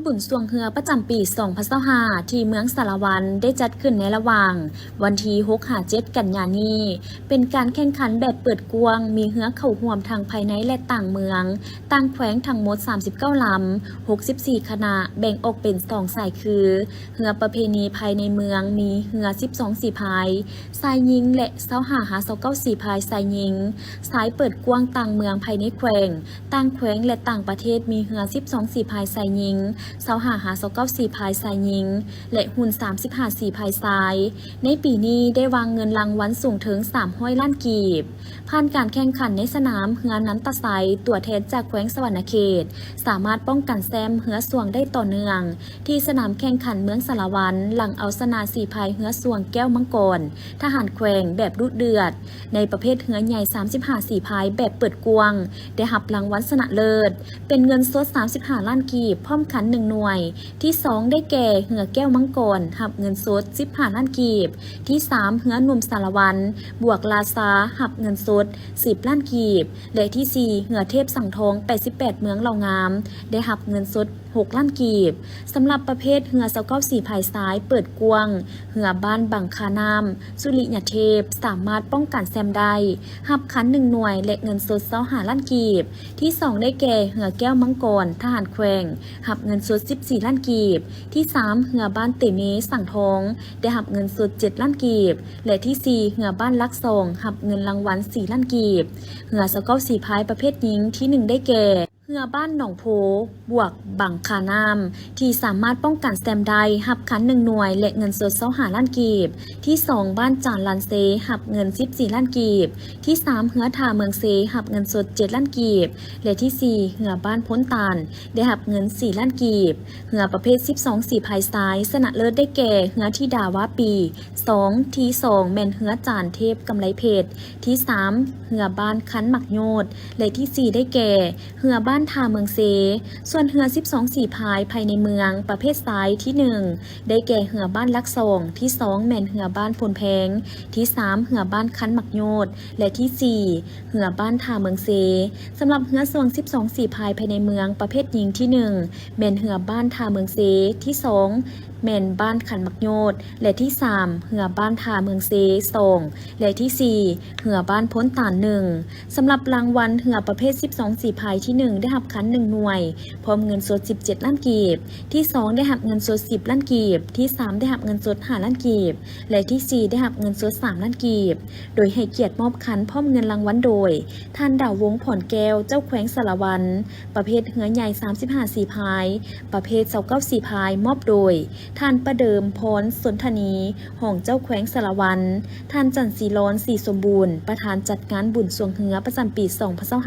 บุญสวงเฮือประจำปี 2025 ที่เมืองสารวันได้จัดขึ้นในระหว่างวันที่ 6-7 กันยายนนี้เป็นการแข่งขันแบบเปิดกว้างมีเฮือเข้าร่วมทางภายในและต่างเมืองต่างแขวงทั้งหมด 39 ลำ 64 คณะแบ่งออกเป็น 2 สายคือเฮือประเพณีภายในเมืองมีเฮือ 12 สีพายสายยิงและ25-29 สีพายสายยิงสายเปิดกว้างต่างเมืองภายในแขวงต่างแขวงและต่างประเทศมีเฮือ 12 สีพายสายยิง25-29 สีพายสายยิงและหุ่น 35 สีพายสายในปีนี้ได้วางเงินรางวัลสูงถึง 300 ล้านกีบผ่านการแข่งขันในสนามเฮือนันตะไซตัวแทนจากแขวงสวรรณเขตสามารถป้องกันแซมเฮือสวงได้ต่อเนื่องที่สนามแข่งขันเมืองสารวันหลังเอาชนะสีพายเฮือสวงแก้วมังกรทหารแขวงแบบดุเดือดในประเภทเฮือใหญ่ 35 สีพายแบบเปิดกว้างได้รับรางวัลชนะเลิศเป็นเงินสด 35 ล้านกีบพร้อมขัน1 หน่วยที่ 2 ได้แก่เหือแก้วมังกรหับเงินสด 15 ล้านกีบที่ 3 เหือหนุ่มสารวันบวกลาซาหับเงินสด 10 ล้านกีบและที่ 4 เหือเทพสังทอง 88 เมืองเหล่างามได้หับเงินสด 6 ล้านกีบสำหรับประเภทเหือ29 สีพายซ้ายเปิดกว้างเหือบ้านบังคานามสุริยเทพสามารถป้องกันแซมได้หับขัน1 หน่วยและเงินสด25 ล้านกีบที่ 2 ได้แก่เหือแก้วมังกรทหารแขวงหับเงินสด 14 ล้านกีบที่ 3 เหือบ้านเตเมสังทองได้หับเงินสด 7 ล้านกีบและที่ 4 เหือบ้านลักซองหับเงินรางวัล 4 ล้านกีบเหือ29 สีพายประเภทหญิงที่ 1 ได้แก่เหือบ้านหนองโพบวกบังคานามที่สามารถป้องกันแซมได้หับขัน1 หน่วยและเงินสด25 ล้านกีบที่ 2 บ้านจานลันเซหับเงิน14 ล้านกีบที่ 3 เหือทาเมืองเซหับเงินสด 7 ล้านกีบและที่ 4 เหือบ้านพ้นตาลได้หับเงิน 4 ล้านกีบเหือประเภท 12 สีพายซ้ายชนะเลิศได้แก่เหือที่ดาวาปี2ที่ 2 แม่นเหือจานเทพกำไลเพชรที่ 3 เหือบ้านคันหมักโยดและที่ 4 ได้แก่เหือบ้านทาเมืองเซส่วนเหือ12 สีพายภายในเมืองประเภทซ้ายที่ 1 ได้แก่เหือบ้านลักซองที่ 2 แม่นเหือบ้านพลแพงที่ 3 เหือบ้านคันหมักโยดและที่ 4 เหือบ้านทาเมืองเซสำหรับเหือสวง12 สีพายภายในเมืองประเภทหญิงที่ 1 แม่นเหือบ้านทาเมืองเซที่ 2 แม่นบ้านขันมักโยดและที่ 3 เหือบ้านทาเมืองเซ2และที่ 4 เหือบ้านพ้นตาน1สำหรับรางวัลเหือประเภท12 สีพายที่ 1 ได้หับขัน1 หน่วยพร้อมเงินสด 17 ล้านกีบที่ 2 ได้หับเงินสด 10 ล้านกีบที่ 3 ได้หับเงินสด 5 ล้านกีบและที่ 4 ได้หับเงินสด 3 ล้านกีบโดยให้เกียรติมอบขันพร้อมเงินรางวัลโดยท่านดาววงศ์ผ่อนแก้วเจ้าแขวงสารวันประเภทเหือใหญ่ 35 สีพายประเภท29 สีพายมอบโดยท่านประเดิมพรสนธนีห้องเจ้าแขวงสารวันท่านจันทร์ศรีร้อนศรีสมบูรณ์ประธานจัดงานบุญสวงเหือประจำปี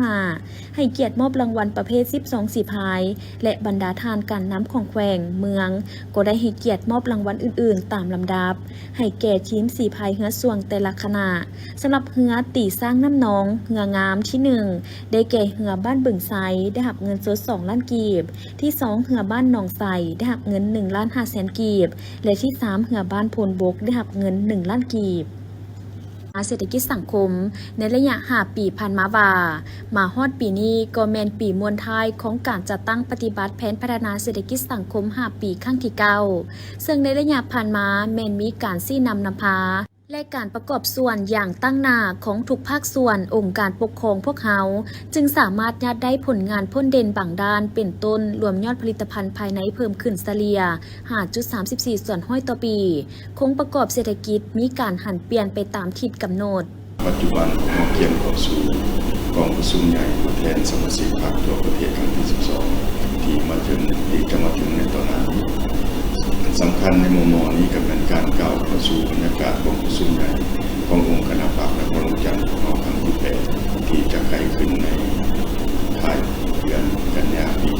2025ให้เกียรติมอบรางวัลประเภท12 สีพายและบรรดาทานการน้ำของแขวงเมืองก็ได้ให้เกียรติมอบรางวัลอื่นๆตามลำดับให้แก่ทีมสีพายเหือสวงแต่ละคณะสำหรับเหือตีสร้างน้ำนองเหืองามที่ 1 ได้แก่เหือบ้านบึงไซได้หับเงินสด 2 ล้านกีบที่ 2 เหือบ้านหนองไซได้หับเงิน1 ล้าน 5 แสนกีบและที่ 3 เหือบ้านโพนบกได้หับเงิน1 ล้านกีบเศรษฐกิจสังคมในระยะ5 ปีผ่านมาฮอดปีนี้ก็แม่นปีมวลท้ายของการจัดตั้งปฏิบัติแผนพัฒนาเศรษฐกิจสังคม5 ปีครั้งที่ 9ซึ่งในระยะผ่านมาแม่นมีการชี้นำพาและการประกอบส่วนอย่างตั้งหน้าของทุกภาคส่วนองค์การปกครองพวกเขาจึงสามารถยัดได้ผลงานพ้นเด่นบางด้านเป็นต้นรวมยอดผลิตภัณฑ์ภายในเพิ่มขึ้นเฉลี่ย 5.34 ส่วนห้อยต่อปีคงประกอบเศรษฐกิจมีการหันเปลี่ยนไปตามทิศกำหนดปัจจุบันเราเกียรเข้าสู่กองประชุมใหญ่ผู้แทนสมาชิกพรรคทั่วประเทศครั้งที่ 12ที่จะมาถึงในตอนนั้นสำคัญในมุมมองนี้ก็เป็นการก้าวเข้าสู่บรรยากาศกองประชุมใหญ่ขององค์คณะพรรคนครหลวงจันทร์ของเราครั้งที่ 8ที่จะใกล้ขึ้นในท้ายเดือนกันยายนปี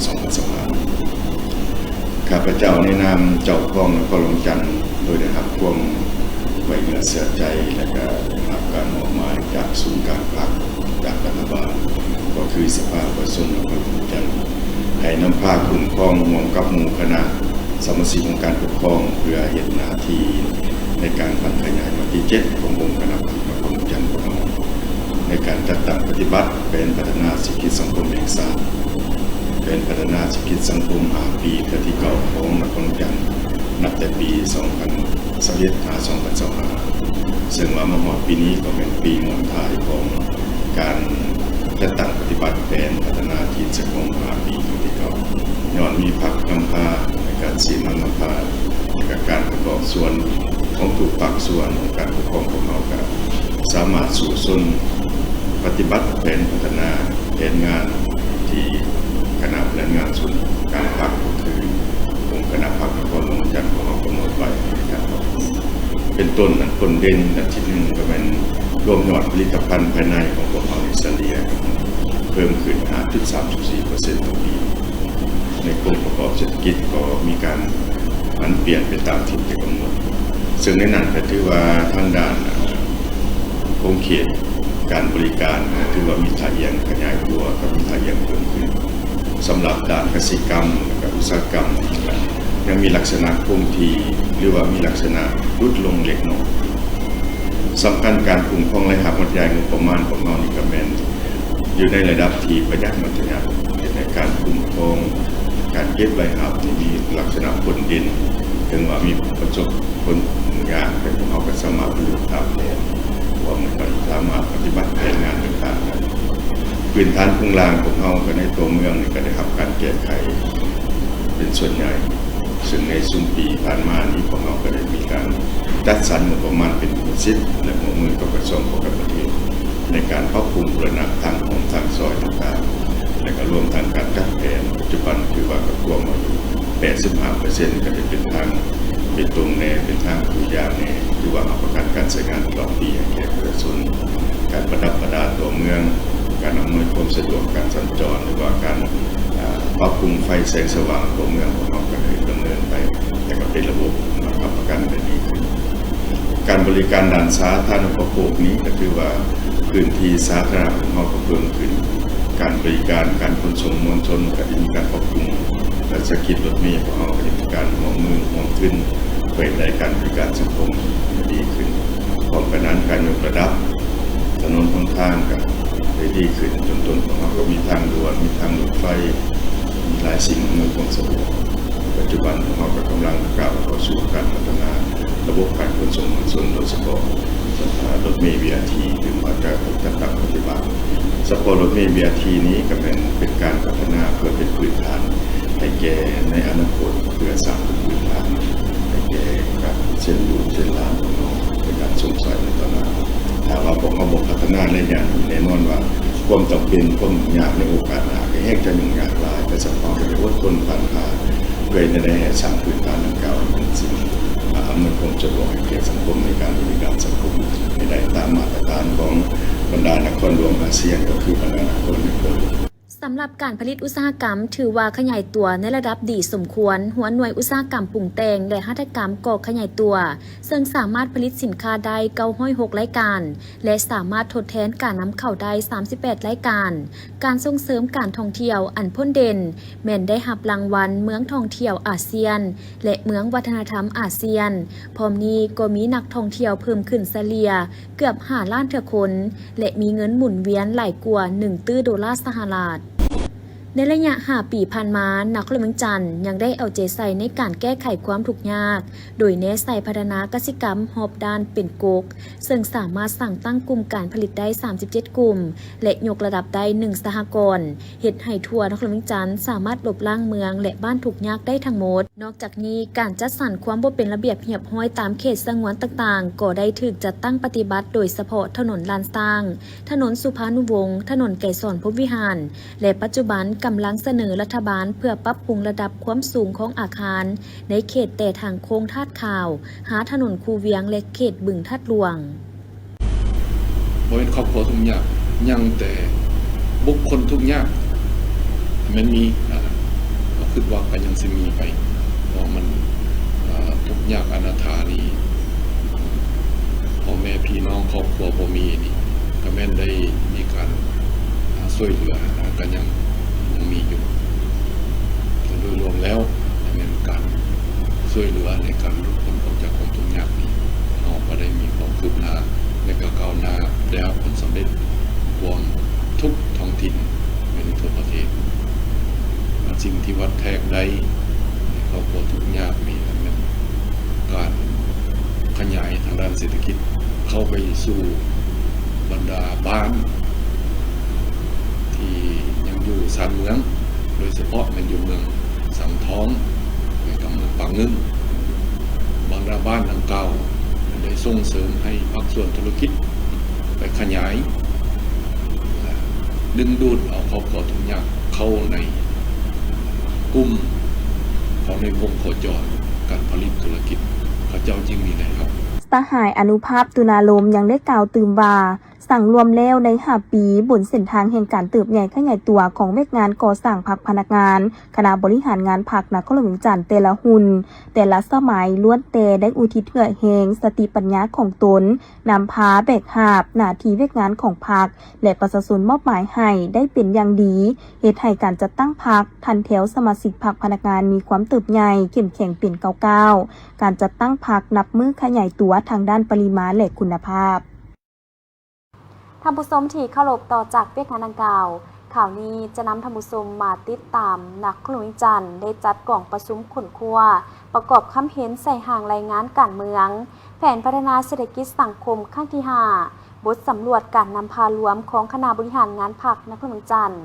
2025ข้าพเจ้าในนามเจ้าครองนครหลวงจันทร์โดยได้รับความไว้เนื้อเสียใจและก็รับการมอบหมายจากศูนย์การพรรคจากรัฐบาลก็คือสภาประชุมนครหลวงจันทร์ให้นำพาคุ้มครองร่วมกับหมู่คณะสมาชิกองค์การปกครองเพื่อเห็นหน้าที่ในการพัฒนาวันที่ 7ขององค์คณะพรรคนครหลวงจันทร์ของเราในการจัดตั้งปฏิบัติเป็นพัฒนาเศรษฐกิจสังคมแห่งชาติ เป็นพัฒนาเศรษฐกิจสังคม5 ปีที่เก่าของนครจันทร์นับแต่ปี2021-2025ซึ่งว่ามาฮอดปีนี้ก็เป็นปีหมดท้ายของการจัดตั้งปฏิบัติแผนพัฒนาที่สังคม5 ปีที่เก่าย้อนมีภาคนำพาในการสีนำพาในการประกอบส่วนของทุกภาคส่วนของการปกครองของเราก็สามารถสู่ส่วนปฏิบัติแผนพัฒนาแผนงานที่คณะแผนงานส่วนการภาคก็คือองค์คณะภาคนครหลวงจันทร์ของเรากำหนดไว้นะครับเป็นต้นคนเด่นอันที่หนึ่งก็เป็นรวมยอดผลิตภัณฑ์ภายในของพวกเราในเฉลี่ยเพิ่มขึ้น 5.34% ต่อปีในกลุ่มประกอบเศรษฐกิจก็มีการผันเปลี่ยนไปตามที่กำหนดซึ่งในนั้นก็ถือว่าทางด้านโครงเขตการบริการถือว่ามีท่าเอียงขยายตัวกับมีท่าเอียงเพิ่มขึ้นสำหรับด้านเกษตรกรรมและอุตสาหกรรมยังมีลักษณะคงที่หรือว่ามีลักษณะลดลงเล็กน้อยสำคัญการคุ้มครองและหักมัดใหญ่งบประมาณของเรานี่ก็แม่นอยู่ในระดับที่ประหยัดมัธยัสถ์ในการคุ้มครองการเก็บใบหับที่มีลักษณะผลดินถึงว่ามีประสบผลงานเป็นของเราก็สามารถบรรลุตามแผนว่ามันก็สามารถปฏิบัติแผนงานต่างๆพื้นฐานพื้นล่างของเราก็ในตัวเมืองนี่ก็ได้รับการแก้ไขเป็นส่วนใหญ่ซึ่งในสุ่มปีผ่านมานี้ของเราก็ได้มีการจัดสรรงบประมาณเป็นสิทธิ์และหัวมือกับกระทรวงการประเทศในการปรับปรุงบูรณะทางของทางซอยต่างๆและก็รวมทางการจัดแผนปัจจุบันคือว่ากระทรวงมาอยู่ 85% ก็จะเป็นทางเป็นตรงแนวเป็นทางผู้ยางแนวคือว่าเอาประกันการใช้งานตลอดปีให้แก่ประชาชนการประดับประดาตัวเมืองการอำนวยความสะดวกการสัญจรหรือว่าการปรับปรุงไฟแสงสว่างตัวเมืองของเราก็ได้ดำเนินไปแต่ก็เป็นระบบรับประกันได้ดีขึ้นการบริการด้านสาธารณูปโภคนี้ก็คือว่าพื้นที่สาธารณะของเราก็เพิ่มขึ้นการบริการการขนส่งมวลชนก็ได้มีการปรับปรุงและเศรษฐกิจรถเมล์ของเราก็ได้มีการห่วงมือห่วงขึ้นเพื่อให้การบริการสังคมดีขึ้นพร้อมกันนั้นการยกระดับถนนหนทางก็ได้ดีขึ้นจนต้นของเราก็มีทางด่วนมีทางรถไฟมีหลายสิ่งอำนวยความสะดวกปัจจุบันของเราก็กำลังก้าวเข้าสู่การพัฒนาระบบการขนส่งมวลชนโดยเฉพาะรถเมล์ BRT ถึงว่าจะจัดตั้งปฏิบัติเฉพาะรถเมล์ BRT นี้ก็เป็นการพัฒนาเพื่อเป็นพื้นฐานให้แก่ในอนาคตเพื่อสร้างพื้นฐานให้แก่การเส้นลูกเส้นลางของเราเป็นการสงสัยในตอนนั้นถ้าว่าพวกเขาบอกพัฒนาในอย่างนี้แน่นอนว่าความจำเป็นความยากในโอกาสหน้าก็แห้งจะยุ่งยากหลายแต่สังคมก็จะอดทนผ่านผ่าเพื่อในได้สร้างพื้นฐานดังกล่าวเป็นสิ่งอำนวยความสะดวกให้แก่สังคมในการบริการสังคมให้ได้ตามมาตรฐานของบรรดานครหลวงอาเซียนก็คือบรรดานครในโลก สำหรับการผลิตอุตสาหกรรมถือว่าขยายตัวในระดับดีสมควรหัวหน่วยอุตสาหกรรมปรุงแต่งและหัตถกรรมก็ขยายตัวซึ่งสามารถผลิตสินค้าได้906รายการและสามารถทดแทนการนำเข้าได้38รายการการส่งเสริมการท่องเที่ยวอันพ้นเด่นแม่นได้รับรางวัลเมืองท่องเที่ยวอาเซียนและเมืองวัฒนธรรมอาเซียนพร้อมนี้ก็มีนักท่องเที่ยวเพิ่มขึ้นเฉลี่ยเกือบ5 ล้านคนและมีเงินหมุนเวียนหลายกว่า1 ตื้อดอลลาร์สหรัฐในระยะ5 ปีผ่านมานครเมืองจันทร์ยังได้เอาใจใส่ในการแก้ไขความทุกข์ยากโดยเน้นใส่พัฒนากสิกรรมหอบด้านเป็นก๊กซึ่งสามารถสั่งตั้งกลุ่มการผลิตได้37กลุ่มและยกระดับได้1สหกรณ์เฮ็ดให้ทั่วนครเมืองจันทร์สามารถลบล้างเมืองและบ้านทุกข์ยากได้ทั้งหมดนอกจากนี้การจัดสรรความบ่เป็นระเบียบเรียบร้อยตามเขตสงวนต่างๆก็ได้ถูกจัดตั้งปฏิบัติโดยเฉพาะถนนลานสร้างถนนสุภานุวงศ์ถนนไกรสอนพรหมวิหารและปัจจุบันกำลังเสนอรัฐบาลเพื่อปรับปรุงระดับความสูงของอาคารในเขตแต่ทางโค้งทาดข่าวหาถนนคูเวียงและเขตบึงทัดหลวงบ่เป็นครอบครัวทุกยากยังแต่บุคคลทุกยากมันมีก็คิดว่าก็ยังสิมีไปเพราะมันทุกยากอนาถานี่พ่อแม่พี่น้องครอบครัวบ่มีนี่ก็แม่นได้มีการช่วยเหลือก็ยังมีอยู่โดยรวมแล้วเป็นการช่วยเหลือในการลดผลออกจากความทุกข์ยากนี้เราก็ได้มีความคืบหน้าและก็ก้าวหน้าได้รับผลสำเร็จรวมทุกท้องถิ่นในทั่วประเทศ สิ่งที่วัดแทกได้ครอบครัวทุกข์ยากมีนั่นเป็นการขยายทางด้านเศรษฐกิจเข้าไปสู่บรรดาบ้านที่ยังอยู่ชานเมืองโดยเฉพาะมันอยู่เมืองสังท้องกับเมืองปางงึ่งบรรดาบ้านดังเก่าได้ส่งเสริมให้ภาคส่วนธุรกิจไปขยายดึงดูดเอาครอบครัวทุกข์ยากเข้าในกลุ่มของในวงโคจรการผลิตธุรกิจเขาเจ้าจึงมีได้ครับ สหายอนุภาพตุลาลมยังได้กล่าวตื่มว่าสั่งรวมแล้วใน5 ปีบนเส้นทางแห่งการเติบใหญ่ขยายตัวของเวกงานก่อสร้างพักพนักงานคณะบริหารงานพักนครหลวงจันทร์แต่ละหุ่นแต่ละสมัยล้วนแต่ได้อุทิศเพื่อแห่งสติปัญญาของตนนำพาแบกหาบหน้าที่เวกงานของพักและประชาชนมอบหมายให้ได้เป็นอย่างดีเหตุให้การจัดตั้งพักทันแถวสมาชิกพักพนักงานมีความเติบใหญ่เข้มแข็งเป็นก้าวๆการจัดตั้งพักนับมือขยายตัวทางด้านปริมาณและคุณภาพท่านผู้ชมที่เคารพต่อจากเวียกงานดังกล่าวข่าวนี้จะนำท่านผู้ชมมาติดตามนักขลุ่ยจันทร์ได้จัดกล่องประชุมขนครัวประกอบคำเห็นใส่ห่างรายงานการเมืองแผนพัฒนาเศรษฐกิจสังคมครั้งที่5บทสำรวจการนำพารวมของคณะบริหารงานพรรคนครหลวงจันทร์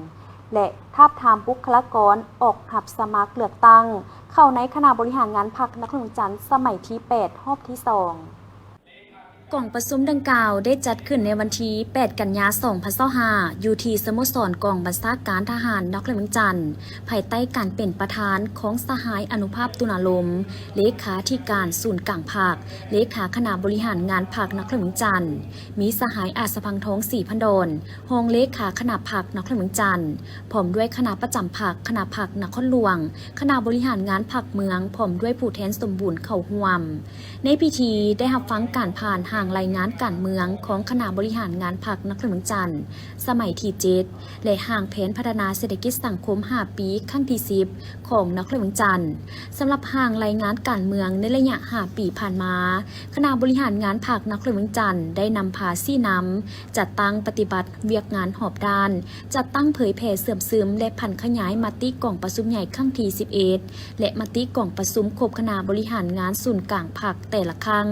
และทาบทามบุคลากรออกหับสมัครเลือกตั้งเข้าในคณะบริหารงานพรรคนครหลวงจันทร์สมัยที่8รอบที่2กล่องประชุมดังกล่าวได้จัดขึ้นในวันที่8 กันยายน 2025อยู่ที่สโมสรกองบัญชาการทหารนครหลวงจันทร์ภายใต้การเป็นประธานของสหายอนุภาพตุลาลมเลขาธิการศูนย์กลางภาคเลขาคณะบริหารงานภาคนครหลวงจันทร์มีสหายอาสพังทองศรีพันดอนรองเลขาคณะภาคนครหลวงจันทร์พร้อมด้วยคณะประจำภาคคณะภาคนครหลวงคณะบริหารงานภาคเมืองพร้อมด้วยผู้แทนสมบูรณ์เข้าร่วมในพิธีได้รับฟังการผ่านห่างรายงานการเมืองของคณะบริหารงานพรรคนครหลวงจันทร์สมัยที่7และห่างแผนพัฒนาเศรษฐกิจสังคม5 ปีครั้งที่10ของนครหลวงจันทร์สำหรับห่างรายงานการเมืองในระยะ5 ปีผ่านมาคณะบริหารงานพรรคนครหลวงจันทร์ได้นำพาซี่นำจัดตั้งปฏิบัติเวียกงานหอบด้านจัดตั้งเผยแผ่เสื่อมซึมและผันขยายมติกล่องประชุมใหญ่ครั้งที่11และมติกล่องประชุมครบคณะบริหารงานศูนย์กลางพรรคแต่ละครั้ง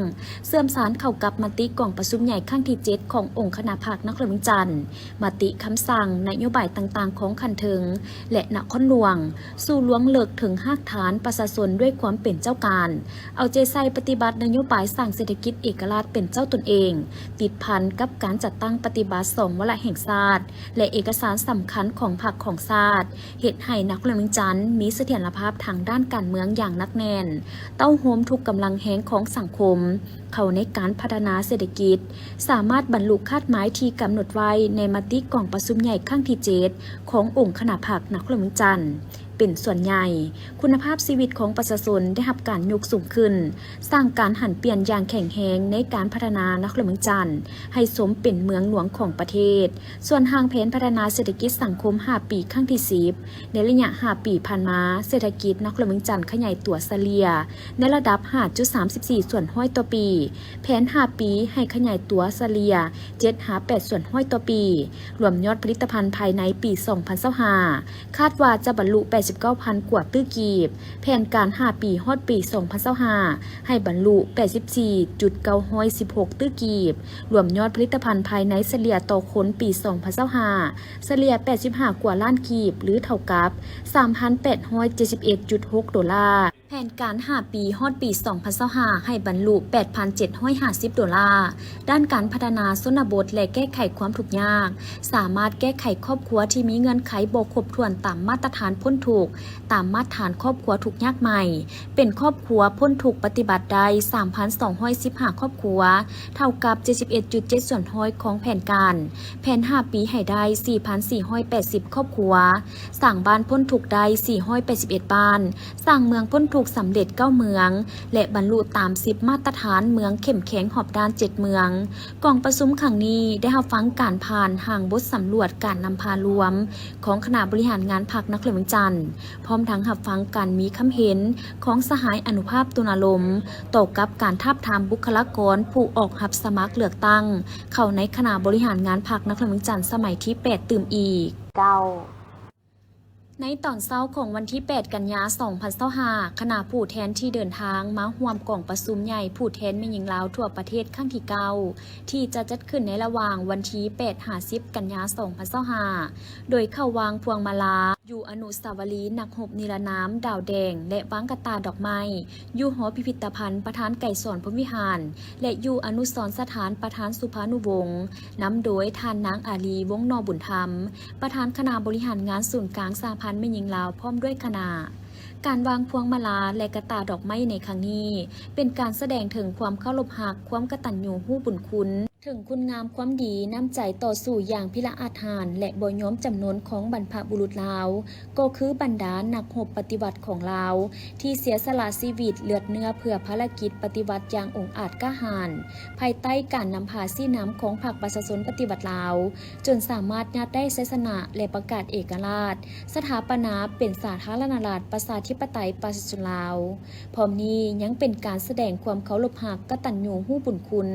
เสื่อมสารเข้ากับมติกล่องประชุมใหญ่ครั้งที่7ขององค์คณะพรรคนครหลวงจันทร์มติคำสั่งนโยบายต่างๆของคันเทิงและนครหลวงสู่ล้วงเลิกถึงหากฐานประชาชนด้วยความเป็นเจ้าการเอาใจใส่ปฏิบัตินโยบายสร้างเศรษฐกิจเอกราชเป็นเจ้าตนเองติดพันกับการจัดตั้งปฏิบัติ2 วาระแห่งชาติและเอกสารสำคัญของพรรคของชาติเหตุให้นครหลวงจันทร์มีเสถียรภาพทางด้านการเมืองอย่างหนักแน่นเต้าโฮมทุกกำลังแห่งของสังคมเข้าในการพัฒนาเศรษฐกิจสามารถบรรลุคาดหมายที่กำหนดไว้ในมติกล่องประชุมใหญ่ครั้งที่7ขององค์คณะพรรคนครหลวงจันทร์เป็นส่วนใหญ่คุณภาพชีวิตของประชาชนได้รับการยกสูงขึ้นสร้างการหันเปลี่ยนอย่างแข็งแรงในการพัฒนานครหลวงจันทร์ให้สมเป็นเมืองหลวงของประเทศส่วนทางแผนพัฒนาเศรษฐกิจสังคม5 ปีครั้งที่10ในระยะ5 ปีผ่านมาเศรษฐกิจนครหลวงจันทร์ขยายตัวเฉลี่ยในระดับ 5.34 ส่วนห้อยต่อปีแผน5 ปีให้ขยายตัวเฉลี่ย 7.8 ส่วนห้อยต่อปีรวมยอดผลิตภัณฑ์ภายในปี 2025คาดว่าจะบรรลุ89,000 กว่าตื้อกีบแผนการ5 ปีฮอดปี 2025ให้บรรลุ 84.916 ตื้อกีบรวมยอดผลิตภัณฑ์ภายในเฉลี่ยต่อคนปี 2025เฉลี่ย 85 กว่าล้านกีบหรือเท่ากับ 3,871.6 ดอลลาร์แผนการ5 ปีฮอดปี 2025ให้บรรลุ 8,750 ดอลลาร์ด้านการพัฒนาชนบทและแก้ไขความทุกข์ยากสามารถแก้ไขครอบครัวที่มีเงื่อนไขบ่ครบถ้วนตามมาตรฐานพ้นทุกข์ตามมาตรฐานครอบครัวทุกข์ยากใหม่เป็นครอบครัวพ้นทุกข์ปฏิบัติได้ 3,215 ครอบครัวเท่ากับ 71.7 ส่วนห้อยของแผนการแผน5 ปีให้ได้ 4,480 ครอบครัวสร้างบ้านพ้นทุกข์ได้ 481 บ้านสร้างเมืองพ้นทุกข์สำเร็จ9 เมืองและบรรลุตาม10มาตรฐานเมืองเข้มแข็งหอบด้าน7 เมืองกองประชุมครั้งนี้ได้รับฟังการผ่านห่างบทสำรวจการนำพารวมของคณะบริหารงานพรรคนครหลวงจันทร์พร้อมทั้งรับฟังการมีคำเห็นของสหายอนุภาพตุลาลมต่อกับการทาบทามบุคลากรผู้ออกรับสมัครเลือกตั้งเข้าในคณะบริหารงานพรรคนครหลวงจันทร์สมัยที่8ตื่มอีก9 ในตอนเช้าของวันที่ 8 กันยายน 2025 คณะผู้แทนที่เดินทางมาร่วมกล่องประชุมใหญ่ผู้แทนแม่หญิงลาวทั่วประเทศครั้งที่ 9 ที่จะจัดขึ้นในระหว่างวันที่ 8-10 กันยายน 2025 โดยเข้าวางพวงมาลาอยู่อนุสาวรีย์นักรบนิรนามดาวแดงและวางกระตาดอกไม้อยู่หอพิพิธภัณฑ์ประธานไก่สอนพรหมวิหารและอยู่อนุสรณ์สถานประธานสุภานุวงศ์นำโดยท่านนางอาลีวงศ์นอบุญธรรมประธานคณะบริหารงานศูนย์กลางสหพันธ์แม่หญิงลาวพร้อมด้วยคณะการวางพวงมาลาและกระตาดอกไม้ในครั้งนี้เป็นการแสดงถึงความเคารพรักความกตัญญูรู้บุญคุณถึงคุณงามความดีน้ำใจต่อสู้อย่างพิละอาถรรพ์และบ่ยอมจำนนของบรรพบุรุษลาวก็คือบรรดานักรบปฏิวัติของลาวที่เสียสละชีวิตเลือดเนื้อเพื่อภารกิจปฏิวัติอย่างองอาจกล้าหาญภายใต้การนำพาซี่น้ำของพรรคประชาชนปฏิวัติลาวจนสามารถยัดได้ชัยชนะและประกาศเอกราชสถาปนาเป็นสาธารณรัฐประชาธิปไตยประชาชนลาวพร้อมนี้ยังเป็นการแสดงความเคารพรักกตัญญูรู้บุญคุณ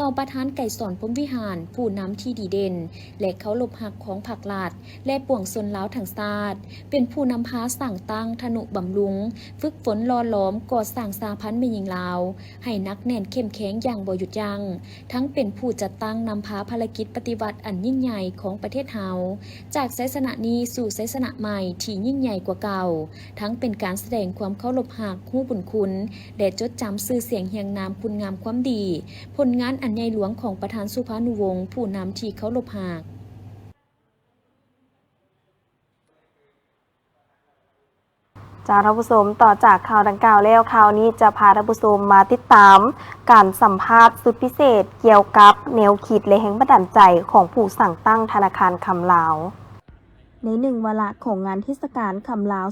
ต่อประธานไก่สอนพรหมวิหารผู้นำที่ดีเด่นและเคารพรักของพรรคราชและปวงชนลาวทั้งชาติเป็นผู้นำพาสร้างตั้งทนุบำรุงฝึกฝนหล่อหลอมก่อสร้างสหพันธ์แม่หญิงลาวให้นักแน่นเข้มแข็งอย่างบ่หยุดยั้งทั้งเป็นผู้จัดตั้งนำพาภารกิจปฏิวัติอันยิ่งใหญ่ของประเทศเฮาจากชัยชนะนี้สู่ชัยชนะใหม่ที่ยิ่งใหญ่กว่าเก่าทั้งเป็นการแสดงความเคารพรักรู้บุญคุณและจดจำชื่อเสียงเฮียงนามคุณงามความดีผลงานอันใหญ่หลวงของประธานสุภานุวงศ์ผู้นำที่เคารพรักจากท่านผู้ชมต่อจากข่าวดังกล่าวแล้วข่าวนี้จะพาท่านผู้ชมมาติดตามการสัมภาษณ์สุดพิเศษเกี่ยวกับแนวคิดและแรงบันดาลใจของผู้สั่งตั้งธนาคารคำลาวในหนึ่งวาระของงานเทศกาลคำลาว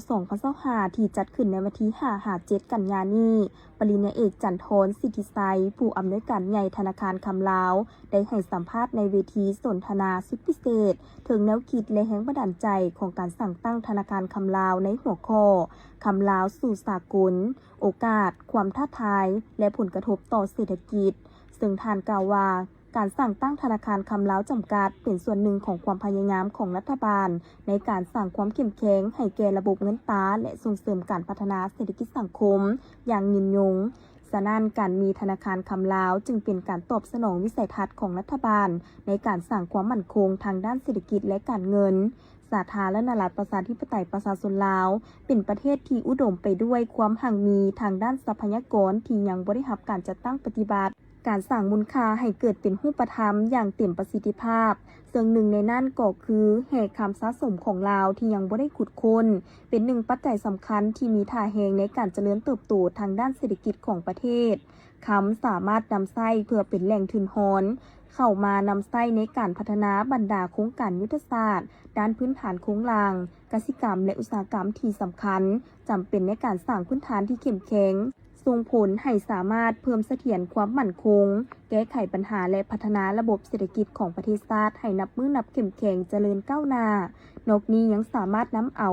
2025ที่จัดขึ้นในวันที่5-7 กันยายนนี้ปริญญาเอกจันทร์สิทธิไซผู้อำนวยการใหญ่ธนาคารคำลาวได้ให้สัมภาษณ์ในเวทีสนทนาสุดพิเศษถึงแนวคิดและแรงบันดาลใจของการสั่งตั้งธนาคารคำลาวในหัวข้อคำลาวสู่สากลโอกาสความท้าทายและผลกระทบต่อเศรษฐกิจซึ่งท่านกล่าวว่าการสั่งตั้งธนาคารคำลาวจำกัดเป็นส่วนหนึ่งของความพยายามของรัฐบาลในการสร้างความเข้มแข็งให้แก่ระบบเงินตราและส่งเสริมการพัฒนาเศรษฐกิจสังคมอย่างยืนยงฉะนั้นการมีธนาคารคำลาวจึงเป็นการตอบสนองวิสัยทัศน์ของรัฐบาลในการสร้างความมั่นคงทางด้านเศรษฐกิจและการเงินสาธารณรัฐประชาธิปไตยประชาชนลาวเป็นประเทศที่อุดมไปด้วยความหั่งมีทางด้านทรัพยากรที่ยังบ่ได้รับการจัดตั้งปฏิบัติการสร้างมูลค่าให้เกิดเป็นรูปธรรมอย่างเต็มประสิทธิภาพซึ่งหนึ่งในนั้นก็คือแห่คำสะสมของลาวที่ยังบ่ได้ขุดค้นเป็นหนึ่งปัจจัยสำคัญที่มีท่าแหงในการเจริญเติบโตทางด้านเศรษฐกิจของประเทศคำสามารถนำไส้เพื่อเป็นแหล่งทุนหอนเข้ามานำไส้ในการพัฒนาบรรดาโครงการยุทธศาสตร์ด้านพื้นฐานโครงล่างกสิกรรมและอุตสาหกรรมที่สำคัญจำเป็นในการสร้างพื้นฐานที่เข้มแข็งส่งผลให้สามารถเพิ่มเสถียรความมั่นคงแก้ไขปัญหาและพัฒนาระบบเศรษฐกิจของประเทศชาติให้นับมือนับเข้มแข็งเจริญก้าวหน้านอกนี้ยังสามารถนำเอา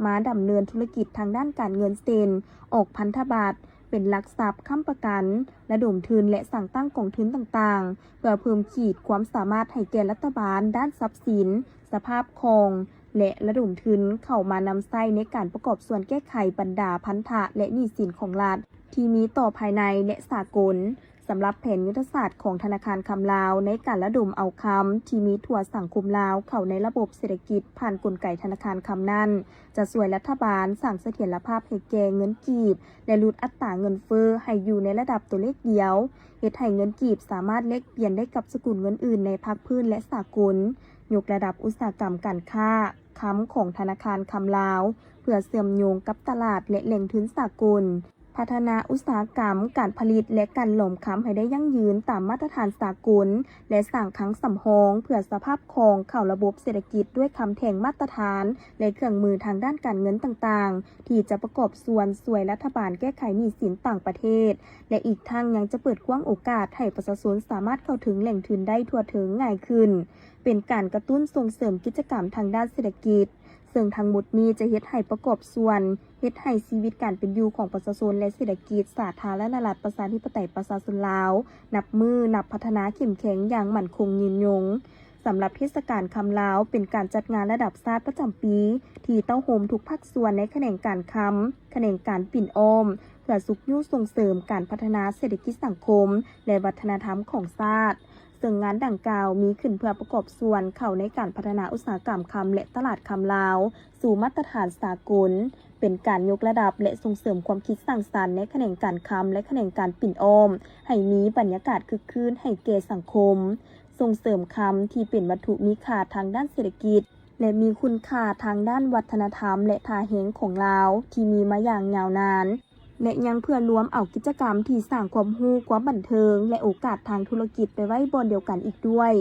มาดำเนินธุรกิจทางด้านการเงินเซ็นออกพันธบัตรเป็นหลักทรัพย์ค้ำประกันระดมทุนและสั่งตั้งกองทุนต่างๆเพื่อเพิ่มขีดความสามารถให้แก่รัฐบาลด้านทรัพย์สินสภาพคล่องและระดมทุนเข้ามานำไส้ในการประกอบส่วนแก้ไขบรรดาพันธะและหนี้สินของรัฐที่มีต่อภายในและสากลสำหรับแผนยุทธศาสตร์ของธนาคารคำลาวในการระดมเอาคำที่มีทั่วสังคมลาวเข้าในระบบเศรษฐกิจผ่านกลไกธนาคารคำนั้นจะช่วยรัฐบาลสร้างเสถียรภาพให้แก่เงินกีบและลดอัตราเงินเฟ้อให้อยู่ในระดับตัวเลขเดียวเฮ็ดให้เงินกีบสามารถแลกเปลี่ยนได้กับสกุลเงินอื่นในภาคพื้นและสากลยกระดับอุตสาหกรรมการค้าค้ำของธนาคารคำลาวเพื่อเชื่อมโยงกับตลาดและแหล่งทุนสากลพัฒนาอุตสาหกรรมการผลิตและการหลอมค้ำให้ได้ยั่งยืนตามมาตรฐานสากลและสร้างคลังสำรองเพื่อสภาพคล่องเข้าระบบเศรษฐกิจด้วยคำแท่งมาตรฐานและเครื่องมือทางด้านการเงินต่างๆที่จะประกอบส่วนช่วยรัฐบาลแก้ไขหนี้สินต่างประเทศและอีกทั้งยังจะเปิดกว้างโอกาสให้ประชาชนสามารถเข้าถึงแหล่งทุนได้ทั่วถึงง่ายขึ้นเป็นการกระตุ้นส่งเสริมกิจกรรมทางด้านเศรษฐกิจซึ่งทั้งหมดนี้จะเฮ็ดให้ประกอบส่วนเฮ็ดให้ชีวิตการเป็นอยู่ของประชาชนและเศรษฐกิจสาธารณรัฐประชาธิปไตยประชาชนลาวนับพัฒนาเข้มแข็งอย่างมั่นคงยืนยง สำหรับเทศกาลคำลาวเป็นการจัดงานระดับชาติประจำปี ที่เต้าโฮมทุกภาคส่วนในแขนงการคำแขนงการปิ่นโอมเพื่อสุขยุส่งเสริมการพัฒนาเศรษฐกิจสังคมและวัฒนธรรมของชาติซึ่งงานดังกล่าวมีขึ้นเพื่อประกอบส่วนเข้าในการพัฒนาอุตสาหกรรมคำและตลาดคำลาวสู่มาตรฐานสากลเป็นการยกระดับและส่งเสริมความคิดสร้างสรรค์ในแขนงการคำและแขนงการปิ่นโอมให้มีบรรยากาศคึกคืนให้แก่สังคมส่งเสริมคำที่เป็นวัตถุมีค่าทางด้านเศรษฐกิจและมีคุณค่าทางด้านวัฒนธรรมและทาเหงของลาวที่มีมาอย่างยาวนานและยังเพื่อรวมเอากิจกรรมที่สร้างความรู้ความบันเทิงและโอกาสทางธุรกิจไปไว้บนเดียวกันอีกด้วย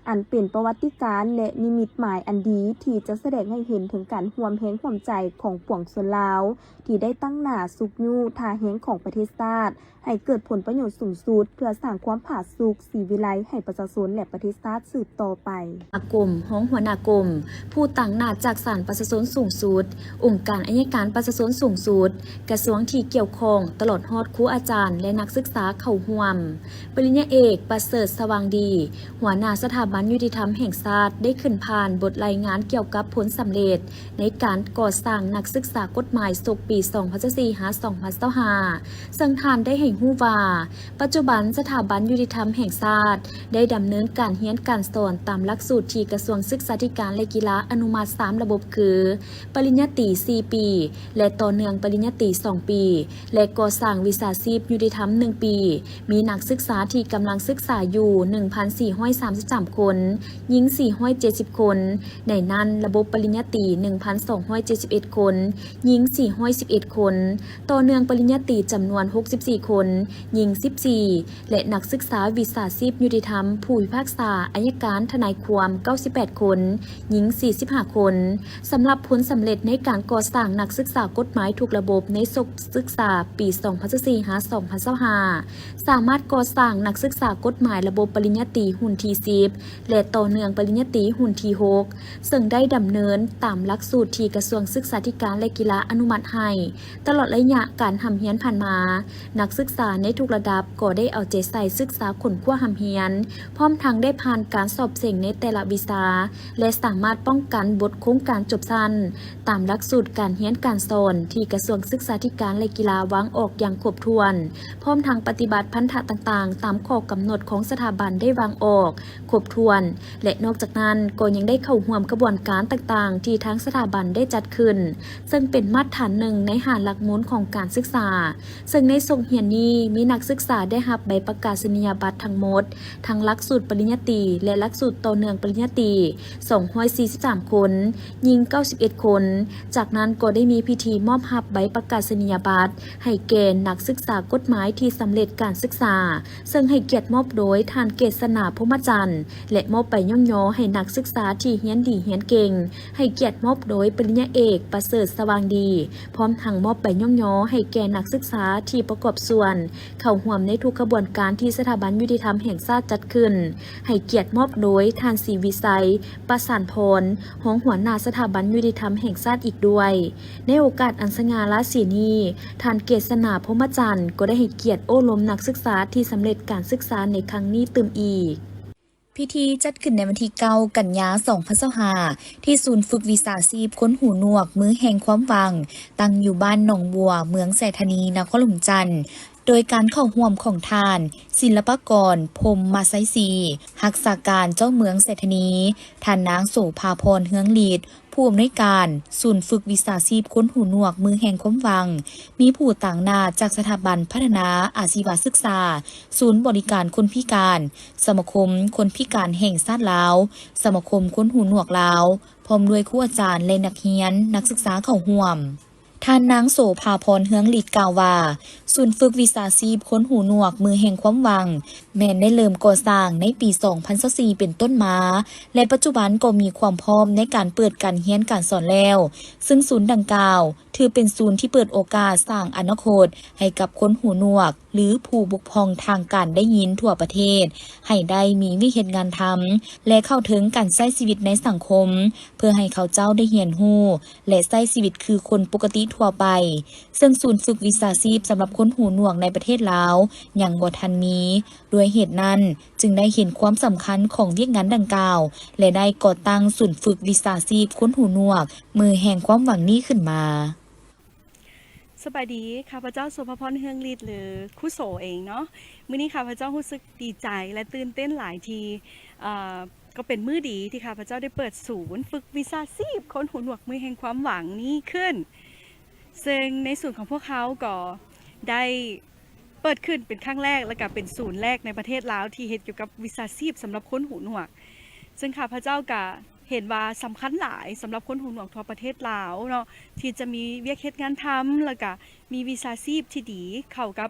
อันเป็นประวัติการณ์และนิมิตหมายอันดีที่จะแสดงให้เห็นถึงการร่วมแรงร่วมใจของปวงชนลาวที่ได้ตั้งหน้าสุขยู่ทาเหงของประเทศชาติให้เกิดผลประโยชน์สูงสุดเพื่อสร้างความผาสุกศรีวิไลให้ประชาชนและประเทศชาติสืบต่อไปกลุ่มของหัวหน้ากลุ่มผู้ตั้งหน้าจากศาลประชาชนสูงสุดองค์การอัยการประชาชนสูงสุดกระทรวงที่เกี่ยวข้องตลอดฮอดครูอาจารย์และนักศึกษาเข้าร่วมปริญญาเอกประเสริฐสว่างดีหัวหน้าสถาบันยุติธรรมแห่งชาติได้ขึ้นผ่านบทรายงานเกี่ยวกับผลสำเร็จในการก่อสร้างนักศึกษากฎหมายศกปี2024-2025ซึ่งท่านได้ให้ฮู้ว่าปัจจุบันสถาบันยุติธรรมแห่งชาติได้ดำเนินการเรียนการสอนตามหลักสูตรที่กระทรวงศึกษาธิการและกีฬาอนุมัติ3ระบบคือปริญญาตรี4ปีและต่อเนื่องปริญญาตรี2ปีและก่อสร้างวิชาชีพยุติธรรม1ปีมีนักศึกษาที่กำลังศึกษาอยู่ 1,433 คนหญิง470 คนในนั้นระบบปริญญาตรี 1,271 คนหญิง411 คนต่อเนื่องปริญญาตรีจำนวน64 คนหญิง14และนักศึกษาวิชาชีพยุติธรรมผู้พิพากษาอัยการทนายความ98 คนหญิง45 คนสำหรับผลสำเร็จในการก่อสร้างนักศึกษากฎหมายทุกระบบในศกศึกษาปี2024-2025สามารถก่อสร้างนักศึกษากฎหมายระบบปริญญาตรีหุ่นที่10และต่อเนื่องปริญญาตรีหุ่นที่6ซึ่งได้ดำเนินตามหลักสูตรที่กระทรวงศึกษาธิการและกีฬาอนุมัติให้ตลอดระยะการทำเรียนผ่านมานักศึกษาในทุกระดับก็ได้เอาใจใส่ศึกษาขนคว้าทำเรียนพร้อมทั้งได้ผ่านการสอบเสี่ยงในแต่ละวิชาและสามารถป้องกันบทโครงการจบสั้นตามหลักสูตรการเรียนการสอนที่กระทรวงศึกษาธิการและกีฬาวางออกอย่างครบถ้วนพร้อมทั้งปฏิบัติพันธะต่างๆตามข้อกำหนดของสถาบันได้วางออกครบถ้วนและนอกจากนั้นก็ยังได้เข้าร่วมกระบวนการต่างๆที่ทางสถาบันได้จัดขึ้นซึ่งเป็นมาตรฐานหนึ่งในหาหลักมูลของการศึกษาซึ่งในทรงเรียนนี้มีนักศึกษาได้รับใบประกาศนียบัตรทั้งหมดทั้งหลักสูตรปริญญาตรีและหลักสูตรต่อเนื่องปริญญาตรี243 คนหญิง91 คนจากนั้นก็ได้มีพิธีมอบรับใบประกาศนียบัตรให้แก่นักศึกษากฎหมายที่สำเร็จการศึกษาซึ่งให้เกียรติมอบโดยท่านเกษณาพรหมจันทร์และมอบใบย่องยอให้นักศึกษาที่เรียนดีเรียนเก่งให้เกียรติมอบโดยปริญญาเอกประเสริฐสว่างดีพร้อมทั้งมอบใบย่องยอให้แก่นักศึกษาที่ประกอบส่วนเข้าร่วมในทุกกระบวนการที่สถาบันยุติธรรมแห่งชาติจัดขึ้นให้เกียรติมอบโดยท่านศรีวิสัยประสานพรของหัวหน้าสถาบันยุติธรรมแห่งชาติอีกด้วยในโอกาสอันสง่าราศีนี้ท่านเกษณาพรหมจันทร์ก็ได้ให้เกียรติโอ้ล้มนักศึกษาที่สำเร็จการศึกษาในครั้งนี้เติมอีกพิธีจัดขึ้นในวันที่9 กันยายน 2025ที่ศูนย์ฝึกวิชาชีพค้นหูหนวกมือแห่งความหวังตั้งอยู่บ้านหนองบัวเมืองแสธานีนครหลวงจันทร์โดยการเข้าร่วมของทานศิลปากรพรหมมาไซซีรักษาการเจ้าเมืองแสธานีท่านนางโสภาพรเฮืองลีดผู้อำนวยการศูนย์ฝึกวิชาชีพค้นหูหนวกมือแห่งความหวังมีผู้ต่างหน้าจากสถาบันพัฒนาอาชีวศึกษาศูนย์บริการคนพิการสมาคมคนพิการแห่งชาติลาวสมาคมค้นหูหนวกลาวพร้อมด้วยครูอาจารย์และนักเรียนนักศึกษาเข้าร่วมท่านนางโสภาพรเฮืองลีดกล่าวว่าศูนย์ฝึกวิชาชีพค้นหูหนวกมือแห่งความหวังแม้นได้เริ่มก่อสร้างในปี2024เป็นต้นมาและปัจจุบันก็มีความพร้อมในการเปิดการเรียนการสอนแล้วซึ่งศูนย์ดังกล่าวถือเป็นศูนย์ที่เปิดโอกาสสร้างอนาคตให้กับคนหูหนวก หรือผู้บกพร่องทางการได้ยินทั่วประเทศให้ได้มีวิธีงานทำและเข้าถึงการใช้ชีวิตในสังคมเพื่อให้เขาเจ้าได้เรียนรู้และใช้ชีวิตคือคนปกติทั่วไปซึ่งศูนย์ฝึกวิชาชีพสำหรับคนหูหนวกในประเทศลาวยังบ่ทันมีด้วยเหตุนั้นจึงได้เห็นความสำคัญของเวียกงานดังกล่าวและได้ก่อตั้งศูนย์ฝึกวิชาชีพคนหูหนวกมือแห่งความหวังนี้ขึ้นมาสบายดีข้าพเจ้าสุภพรเฮืองฤทธิ์หรือครูโสเองเนาะมื้อนี้ข้าพเจ้ารู้สึกดีใจและตื่นเต้นหลายทีก็เป็นมื้อดีที่ข้าพเจ้าได้เปิดศูนย์ฝึกวิชาชีพคนหูหนวกมือแห่งความหวังนี้ขึ้นซึ่งในศูนย์ของพวกเขาก็ได้เปิดขึ้นเป็นครั้งแรกและก็เป็นศูนย์แรกในประเทศลาวที่เฮ็ดเกี่ยวกับวิชาชีพสำหรับคนหูหนวกซึ่งข้าพเจ้าก็เห็นว่าสำคัญหลายสำหรับคนหูหนวกทั่วประเทศลาวเนาะที่จะมีเวียกเฮ็ดงานทำแล้วก็มีวิชาชีพที่ดีเข้ากับ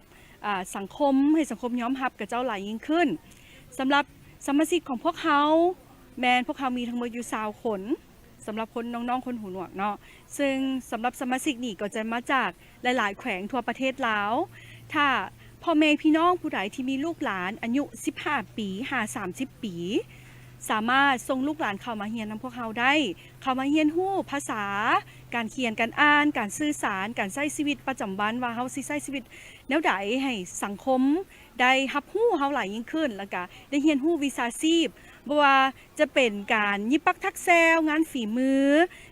สังคมให้สังคมยอมรับกับเจ้าหลายยิ่งขึ้นสำหรับสมาชิกของพวกเขาพวกเขามีทั้งหมดอยู่20คนสำหรับคนน้องๆคนหูหนวกเนาะซึ่งสำหรับสมาชิกนี่ก็จะมาจากหลายๆแขวงทั่วประเทศลาวถ้าพ่อแม่พี่น้องผู้ใดที่มีลูกหลานอายุ15ปี30ปีสามารถส่งลูกหลานเข้ามาเรียนนำพวกเขาได้เข้ามาเรียนรู้ภาษาการเขียนการอ่านการสื่อสารการใช้ชีวิตประจำวันว่าเฮาสิใช้ชีวิตแนวใดให้สังคมได้รับรู้เฮาหลายยิ่งขึ้นแล้วก็ได้เรียนรู้วิชาชีพบ่ว่าจะเป็นการยิบปักถักแซวงานฝีมือ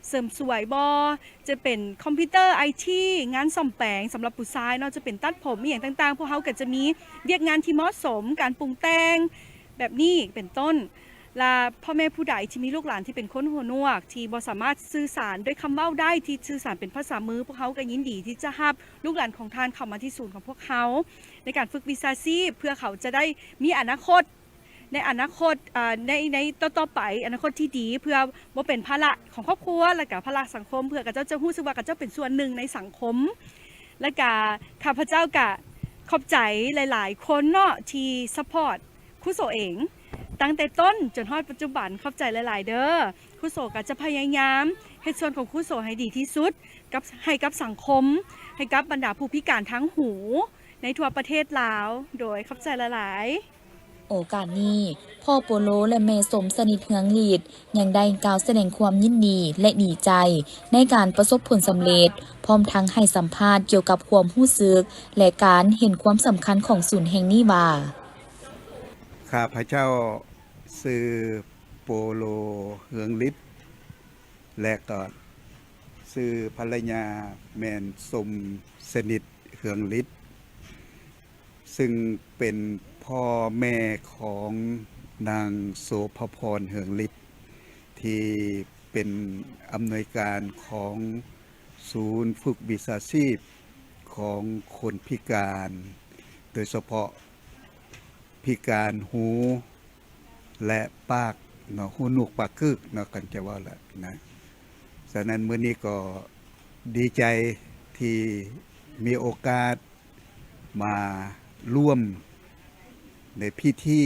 เสริมสวยบ่จะเป็นคอมพิวเตอร์ IT งานซ่อมแปลงสำหรับผู้ชายเนาะจะเป็นตัดผมอีหยังต่างๆพวกเฮาก็จะมีเวียกงานที่เหมาะสมการปรุงแต่งแบบนี้เป็นต้นและพ่อแม่ผู้ใดที่มีลูกหลานที่เป็นคนหูหนวกที่บ่สามารถสื่อสารด้วยคำเว้าได้ที่สื่อสารเป็นภาษามือพวกเขาก็ยินดีที่จะรับลูกหลานของท่านเข้ามาที่ศูนย์ของพวกเขาในการฝึกวิชาชีพเพื่อเขาจะได้มีอนาคตในอนาคตในต่อไปอนาคตที่ดีเพื่อบ่เป็นภาระของครอบครัวและก็ภาระสังคมเพื่อเขาจะรู้สึกว่าเขาจะเป็นส่วนหนึ่งในสังคมและก็ข้าพเจ้าก็ขอบใจหลายๆคนเนาะที่ซัพพอร์ตครูโสเองตั้งแต่ต้นจนฮอดปัจจุบันขอบใจหลายๆเด้อครูโสก็จะพยายามเฮ็ดส่วนของครูโสให้ดีที่สุดให้กับสังคมให้กับบรรดาผู้พิการทั้งหูในทั่วประเทศลาวโดยขอบใจหลายๆโอกาสนี้พ่อโปโลและแม่สมสนิทเฮืองฤทธิ์ยังได้กล่าวแสดงความยินดีและดีใจในการประสบผลสำเร็จพร้อมทั้งให้สัมภาษณ์เกี่ยวกับความรู้สึกและการเห็นความสำคัญของศูนย์แห่งนี้ว่าข้าพเจ้าชื่อโปโลเฮืองฤทธิ์และก็ชื่อภรรยาแม่นสมสนิทเฮืองฤทธิ์ซึ่งเป็นพ่อแม่ของนางโสภพรเฮืองฤทธิ์ที่เป็นอำนวยการของศูนย์ฝึกวิชาชีพของคนพิการโดยเฉพาะพิการหูและปากเนาะหูหนวกปากกึกเนาะกันจะว่าละนะฉะนั้นมื้อนี้ก็ดีใจที่มีโอกาสมาร่วมในพิธี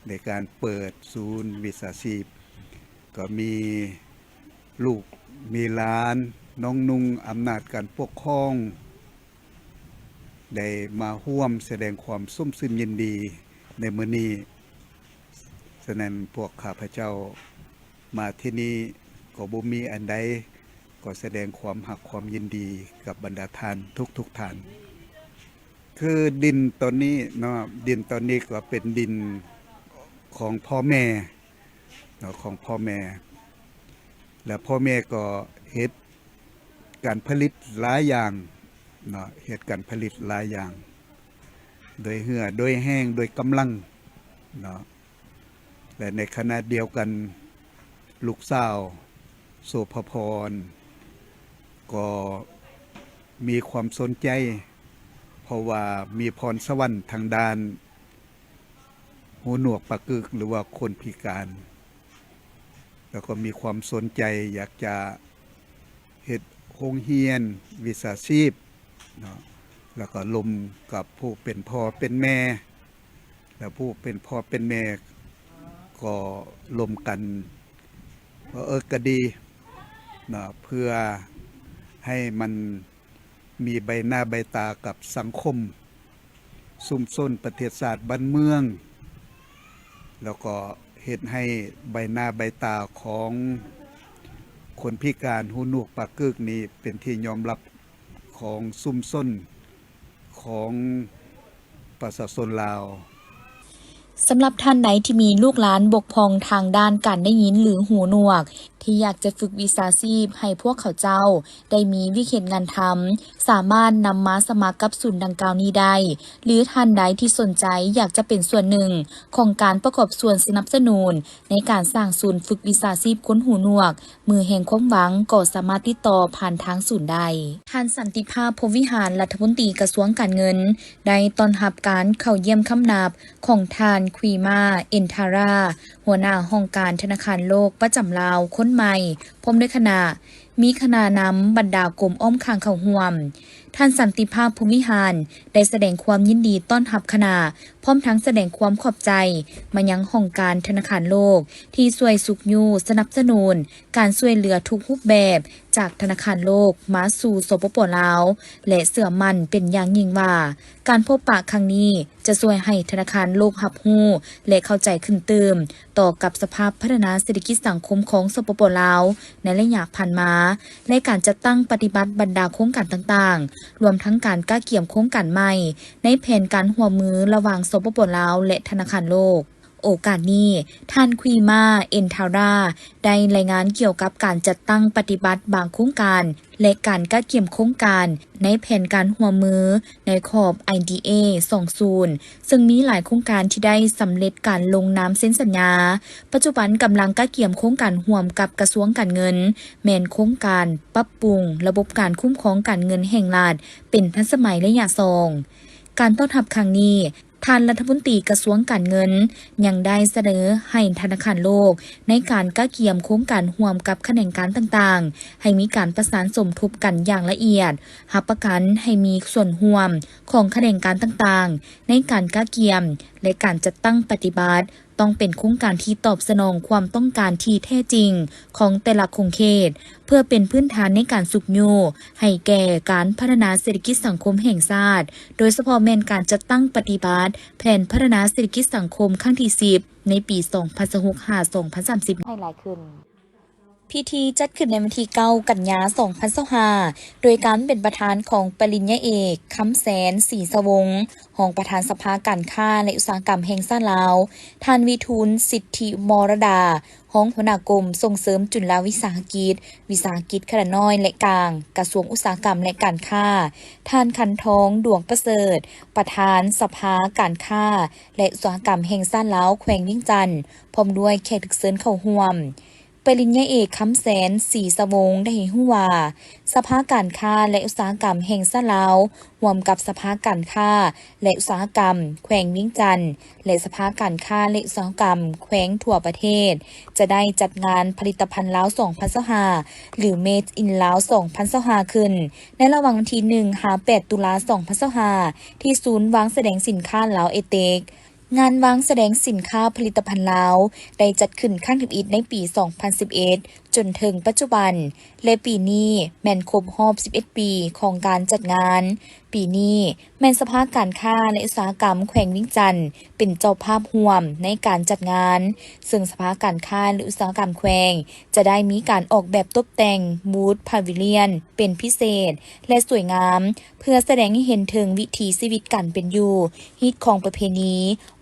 ในการเปิดศูนย์วิชาชีพก็มีลูกมีหลานน้องนุ่งอำนาจการปกครองได้มาร่วมแสดงความสุขยินดีในมื้อนี้ฉะนั้นพวกข้าพเจ้ามาที่นี่ก็บ่มีอันใดก็แสดงความหักความยินดีกับบรรดาท่านทุกท่านคือดินตอนนี้เนาะดินตอนนี้ก็เป็นดินของพ่อแม่เนาะของพ่อแม่และพ่อแม่ก็เฮ็ดการผลิตหลายอย่างเนาะเฮ็ดการผลิตหลายอย่างโดยเหือโดยแห้งโดยกำลังเนาะและในขณะเดียวกันลูกสาวโสภพรก็มีความสนใจเพราะว่ามีพรสวรรค์ทางด้านหูหนวกปากกึกหรือว่าคนพิการแล้วก็มีความสนใจอยากจะเฮ็ดโรงเรียนวิชาชีพเนาะแล้วก็ลมกับผู้เป็นพ่อเป็นแม่แล้วผู้เป็นพ่อเป็นแม่ก็ลมกันก็ดีเนาะเพื่อให้มันมีใบหน้าใบตากับสังคม ซุ่มซ่นประเทศศาสตร์บ้านเมือง แล้วก็เฮ็ดให้ใบหน้าใบตาของคนพิการหูหนวกปากกึกนี้เป็นที่ยอมรับของซุ่มซ่นของประชาชนลาว สำหรับท่านใดที่มีลูกหลานบกพร่องทางด้านการได้ยินหรือหูหนวก ที่อยากจะฝึกวิชาชีพให้พวกเขาเจ้าได้มีวิธีงานทำสามารถนำมาสมัครกับศูนย์ดังกล่าวนี้ได้หรือท่านใดที่สนใจอยากจะเป็นส่วนหนึ่งของการประกอบส่วนสนับสนุนในการสร้างศูนย์ฝึกวิชาชีพคนหูหนวกมือแห่งความหวังก็สามารถติดต่อผ่านทางศูนย์ได้ท่านสันติภาพพรหมวิหารรัฐมนตรีกระทรวงการเงินได้ต้อนรับการเข้าเยี่ยมคำนับของท่านควีมาเอ็นทาราหัวหน้าห้องการธนาคารโลกประจำลาวคนใหม่พร้อมด้วยคณะมีคณะนำบรรดากรมอ้อมข้างเข้าร่วมท่านสันติภาพภูมิหารได้แสดงความยินดีต้อนรับคณะพร้อมทั้งแสดงความขอบใจมายังห้องการธนาคารโลกที่ช่วยสุขยูสนับสนุนการช่วยเหลือทุกรูปแบบจากธนาคารโลกมาสู่สปป.ลาวและเสื่อมั่นเป็นอย่างยิ่งว่าการพบปะครั้งนี้จะช่วยให้ธนาคารโลกรับรู้และเข้าใจขึ้นเติมต่อกับสภาพพัฒนาเศรษฐกิจสังคมของสปป.ลาวในระยะผ่านมาและการจัดตั้งปฏิบัติบรรดาโครงการต่างๆรวมทั้งการก้าวเกี่ยมโครงการใหม่ในแผนการร่วมมือระหว่างสปป.ลาวและธนาคารโลกโอกาสนี้ท่านควีมาเอ็นทาราได้รายงานเกี่ยวกับการจัดตั้งปฏิบัติบางโครงการและการก้าวเกี่ยมโครงการในแผนการร่วมมือในขอบ IDA 20ซึ่งมีหลายโครงการที่ได้สำเร็จการลงนามเซ็นสัญญาปัจจุบันกำลังก้าวเกี่ยมโครงการร่วมกับกระทรวงการเงินแม่นโครงการปรับปรุงระบบการคุ้มครองการเงินแห่งรัฐเป็นทันสมัยระยะ2การต้อนรับครั้งนี้ท่านรัฐมนตรีกระทรวงการเงินยังได้เสนอให้ธนาคารโลกในการก้าวเกี่ยมโครงการร่วมกับแขนงการต่างๆให้มีการประสานสมทบกันอย่างละเอียดรับประกันให้มีส่วนร่วมของแขนงการต่างๆในการก้าวเกี่ยมและการจัดตั้งปฏิบัติต้องเป็นโครงการที่ตอบสนองความต้องการที่แท้จริงของแต่ละโครงเขตเพื่อเป็นพื้นฐานในการสุขโยให้แก่การพัฒนาเศรษฐกิจสังคมแห่งชาติโดยเฉพาะแม่นการจัดตั้งปฏิบัติแผนพัฒนาเศรษฐกิจสังคมครั้งที่10ในปี 2025-2030 ให้หลายขึ้นพิธีจัดขึ้นในวันที่9 กันยายน 2025โดยการเป็นประธานของปริญญาเอกคำแสนศรีสวงศ์รองประธานสภาการค้าและอุตสาหกรรมแห่งชาติลาวท่านวิทูลสิทธิมรดารองหัวหน้ากรมส่งเสริมจุลวิสาหกิจขนาดน้อยและกลางกระทรวงอุตสาหกรรมและการค้าท่านคันทองดวงประเสริฐประธานสภาการค้าและอุตสาหกรรมแห่งชาติลาวแขวงเวียงจันทน์พร้อมด้วยแขกรับเชิญเข้าร่วมปริญญาเอกคำแสนศรีสวงศ์ได้ให้ฮู้ว่าสภาการค้าและอุตสาหกรรมแห่งชาติลาวร่วมกับสภาการค้าและอุตสาหกรรมแขวงเวียงจันทน์และสภาการค้าและอุตสาหกรรมแขวงทั่วประเทศจะได้จัดงานผลิตภัณฑ์ลาว 2025 หรือ Made in ลาว 2025 ขึ้นในระหว่างวันที่ 1-8 ตุลาคม 2025 ที่ศูนย์วางแสดงสินค้าลาวเอเตกงานวางแสดงสินค้าผลิตภัณฑ์ลาวได้จัดขึ้นครั้งที่1ในปี 2011 จนถึงปัจจุบันและปีนี้แม่นครบรอบ 11 ปีของการจัดงานปีนี้แม่นสภาการค้าและอุตสาหกรรมแขวงเวียงจันทน์เป็นเจ้าภาพร่วมในการจัดงานซึ่งสภาการค้าและอุตสาหกรรมแขวงจะได้มีการออกแบบตกแต่งบูธพาวิเลียนเป็นพิเศษและสวยงามเพื่อแสดงให้เห็นถึงวิถีชีวิตการเป็นอยู่ฮิตของประเพณี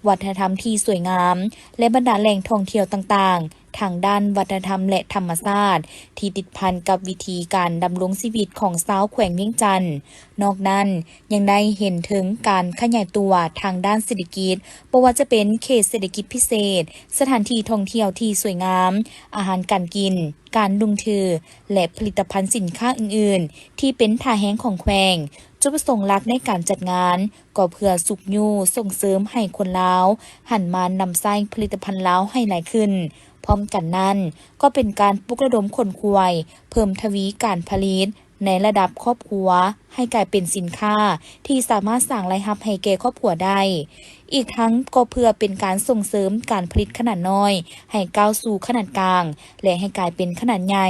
วัฒนธรรมที่สวยงามและบรรดาแหล่งท่องเที่ยวต่างๆทางด้านวัฒนธรรมและธรรมชาติที่ติดพันกับวิธีการดำรงชีวิตของชาวแขวงเวียงจันทน์นอกนั้นยังได้เห็นถึงการขยายตัวทางด้านเศรษฐกิจบ่ว่าจะเป็นเขตเศรษฐกิจพิเศษสถานที่ท่องเที่ยวที่สวยงามอาหารการกินการลงทุนและผลิตภัณฑ์สินค้าอื่นๆที่เป็นท่าแห้งของแขวงจุดประสงค์หลักในการจัดงานก็เพื่อสุขยูส่งเสริมให้คนลาวหันมานำใช้ผลิตภัณฑ์ลาวให้หลายขึ้นพร้อมกันนั้นก็เป็นการปลุกระดมคนควายเพิ่มทวีการผลิตในระดับครอบครัว ให้กลายเป็นสินค้าที่สามารถสร้างรายรับให้แก่ครอบครัวได้อีกทั้งก็เพื่อเป็นการส่งเสริมการผลิตขนาดน้อยให้ก้าวสู่ขนาดกลางและให้กลายเป็นขนาดใหญ่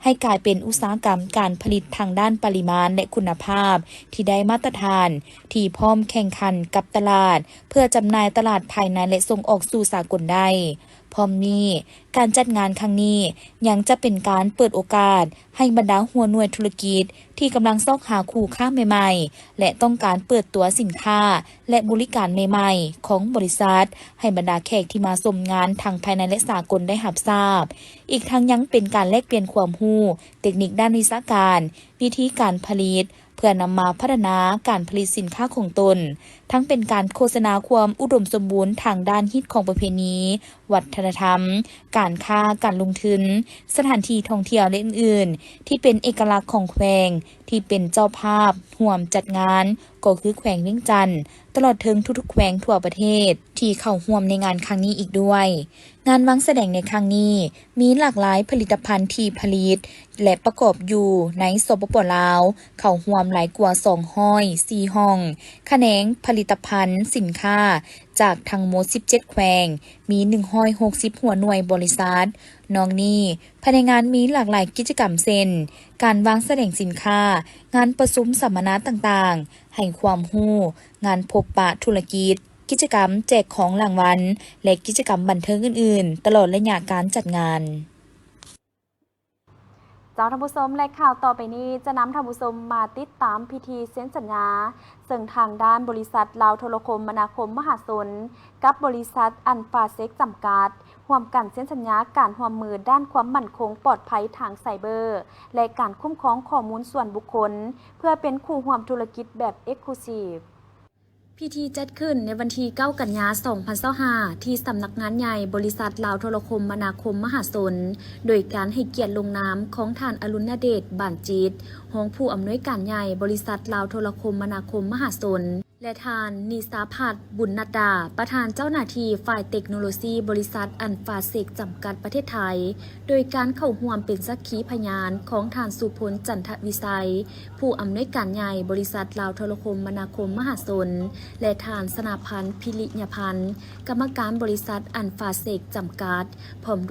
ให้กลายเป็นอุตสาหกรรมการผลิตทางด้านปริมาณและคุณภาพที่ได้มาตรฐานที่พร้อมแข่งขันกับตลาดเพื่อจำหน่ายตลาดภายในและส่งออกสู่สากลได้พร้อมนี้การจัดงานครั้งนี้ยังจะเป็นการเปิดโอกาสให้บรรดาหัวหน่วยธุรกิจที่กำลังซอกหาคู่ค้าใหม่ๆและต้องการเปิดตัวสินค้าและบริการใหม่ๆของบริษัทให้บรรดาแขกที่มาชมงานทางภายในและสากลได้รับทราบอีกทั้งยังเป็นการแลกเปลี่ยนความรู้เทคนิคด้านวิชาการวิธีการผลิตเพื่อนำมาพัฒนาการผลิตสินค้าของตนทั้งเป็นการโฆษณาความอุดมสมบูรณ์ทางด้านฮิตของประเพณีวัฒนธรรมการค้าการลงทุนสถานที่ท่องเที่ยวและอื่นๆที่เป็นเอกลักษณ์ของแขวงที่เป็นเจ้าภาพร่วมจัดงานก็คือแขวงเวียงจันทน์ตลอดถึงทุกๆแขวงทั่วประเทศที่เข้าร่วมในงานครั้งนี้อีกด้วยงานวางแสดงในครั้งนี้มีหลากหลายผลิตภัณฑ์ที่ผลิตและประกอบอยู่ในสปป.ลาวเข้าร่วมหลายกว่า4ห้องแขนงผลิตภัณฑ์สินค้าจากทั้งหมด17แขวงมี160หัวหน่วยบริษัทนอกนี้ภายในงานมีหลากหลายกิจกรรมเช่นการวางแสดงสินค้างานประชุมสัมมนาต่างๆให้ความรู้งานพบปะธุรกิจกิจกรรมแจกของรางวัลและกิจกรรมบันเทิงอื่นๆตลอดระยะการจัดงานเจ้าท่านผู้ชมและข่าวต่อไปนี้จะนำท่านผู้ชมมาติดตามพิธีเซ็นสัญญาซึ่งทางด้านบริษัทลาวโทรคมนาคมมหาชนกับบริษัทอันฟาเซ็กจำกัดร่วมกันเซ็นสัญญาการร่วมมือด้านความมั่นคงปลอดภัยทางไซเบอร์และการคุ้มครองข้อมูลส่วนบุคคลเพื่อเป็นคู่ร่วมธุรกิจแบบ Exclusiveพิธีจัดขึ้นในวันที่ 9 กันยายน 2025 ที่สำนักงานใหญ่บริษัทลาวโทรคมนาคมมหาชนโดยการให้เกียรติลงนามของท่านอรุณเดช บานจิตรองผู้อำนวยการใหญ่บริษัทลาวโทรคมนาคมมหาชนและท่านนิสาพัฒน์บุญนัดดาประธานเจ้าหน้าที่ฝ่ายเทคโนโลยีบริษัทอันฟาเซกจำกัดประเทศไทยโดยการเข้าร่วมเป็นสักขีพยานของท่านสุพลจันทวิสัยผู้อำนวยการใหญ่บริษัทลาวโทรคมนาคมมหาชนและท่านสนาพันธ์พิริยพันธ์กรรมการบริษัทอันฟาเซกจำกัดพร้อมด้วย